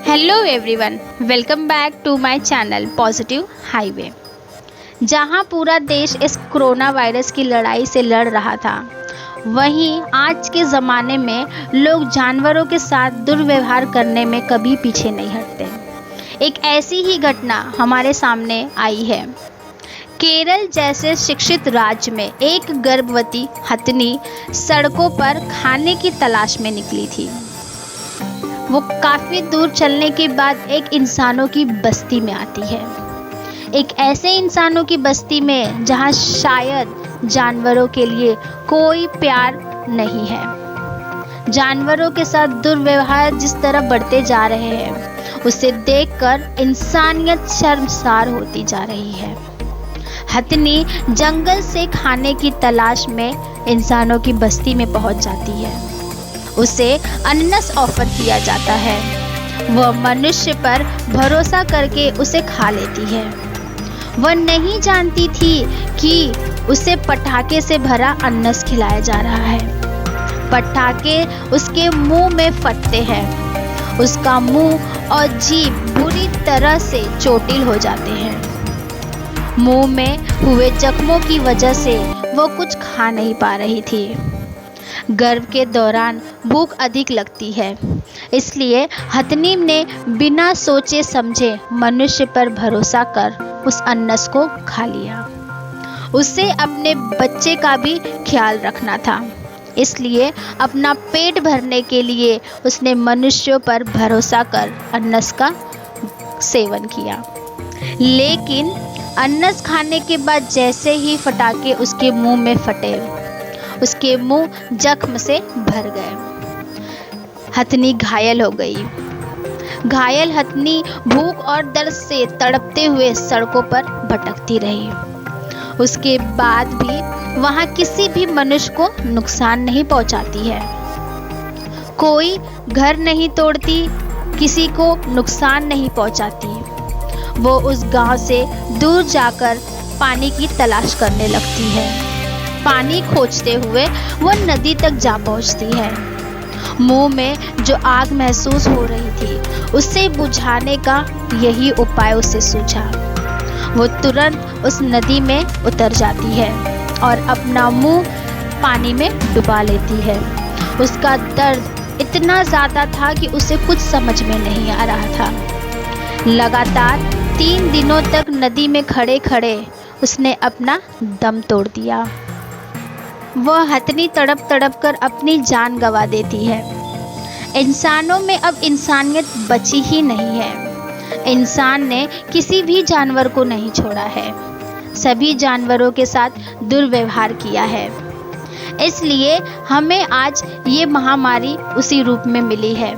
Hello everyone, welcome back to my channel positive highway. जहां पूरा देश इस कोरोना वायरस की लड़ाई से लड़ रहा था, वहीं आज के ज़माने में लोग जानवरों के साथ दुर्व्यवहार करने में कभी पीछे नहीं हटते। एक ऐसी ही घटना हमारे सामने आई है। केरल जैसे शिक्षित राज्य में एक गर्भवती हथनी सड़कों पर खाने की तलाश में निकली थी। वो काफ़ी दूर चलने के बाद एक इंसानों की बस्ती में आती है। एक ऐसे इंसानों की बस्ती में जहाँ शायद जानवरों के लिए कोई प्यार नहीं है। जानवरों के साथ दुर्व्यवहार जिस तरह बढ़ते जा रहे हैं, उसे देखकर इंसानियत शर्मसार होती जा रही है। हथनी जंगल से खाने की तलाश में इंसानों की बस्ती में पहुंच जाती है। उसे अनन्नस ऑफर किया जाता है। वह मनुष्य पर भरोसा करके उसे खा लेती है। वह नहीं जानती थी कि उसे पटाखे से भरा अनन्नस खिलाया जा रहा है। पटाखे उसके मुंह में फटते हैं। उसका मुंह और जीभ बुरी तरह से चोटिल हो जाते हैं। मुंह में हुए जख्मों की वजह से वो कुछ खा नहीं पा रही थी। गर्भ के दौरान भूख अधिक लगती है, इसलिए हथनी ने बिना सोचे समझे मनुष्य पर भरोसा कर उस अनन्नस को खा लिया। उसे अपने बच्चे का भी ख्याल रखना था, इसलिए अपना पेट भरने के लिए उसने मनुष्यों पर भरोसा कर अनन्नस का सेवन किया। लेकिन अनन्नस खाने के बाद जैसे ही पटाखे उसके मुंह में फटे, उसके मुंह जख्म से भर गए। हथनी घायल हो गई। घायल हथनी भूख और दर्द से तड़पते हुए सड़कों पर भटकती रही। उसके बाद भी वहां किसी भी मनुष्य को नुकसान नहीं पहुंचाती है। कोई घर नहीं तोड़ती, किसी को नुकसान नहीं पहुंचाती। वो उस गांव से दूर जाकर पानी की तलाश करने लगती है। पानी खोजते हुए वो नदी तक जा पहुंचती है। मुंह में जो आग महसूस हो रही थी, उसे बुझाने का यही उपाय उसे सूझा। वो तुरंत उस नदी में उतर जाती है और अपना मुंह पानी में डुबा लेती है। उसका दर्द इतना ज़्यादा था कि उसे कुछ समझ में नहीं आ रहा था। लगातार 3 दिनों तक नदी में खड़े खड़े उसने अपना दम तोड़ दिया। वह हथनी तड़प तड़प कर अपनी जान गंवा देती है। इंसानों में अब इंसानियत बची ही नहीं है। इंसान ने किसी भी जानवर को नहीं छोड़ा है। सभी जानवरों के साथ दुर्व्यवहार किया है। इसलिए हमें आज ये महामारी उसी रूप में मिली है।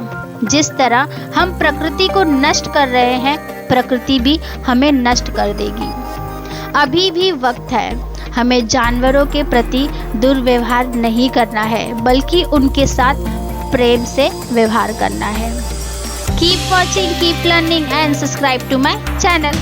जिस तरह हम प्रकृति को नष्ट कर रहे हैं, प्रकृति भी हमें नष्ट कर देगी। अभी भी वक्त है। हमें जानवरों के प्रति दुर्व्यवहार नहीं करना है, बल्कि उनके साथ प्रेम से व्यवहार करना है। Keep watching, keep learning and subscribe to my channel.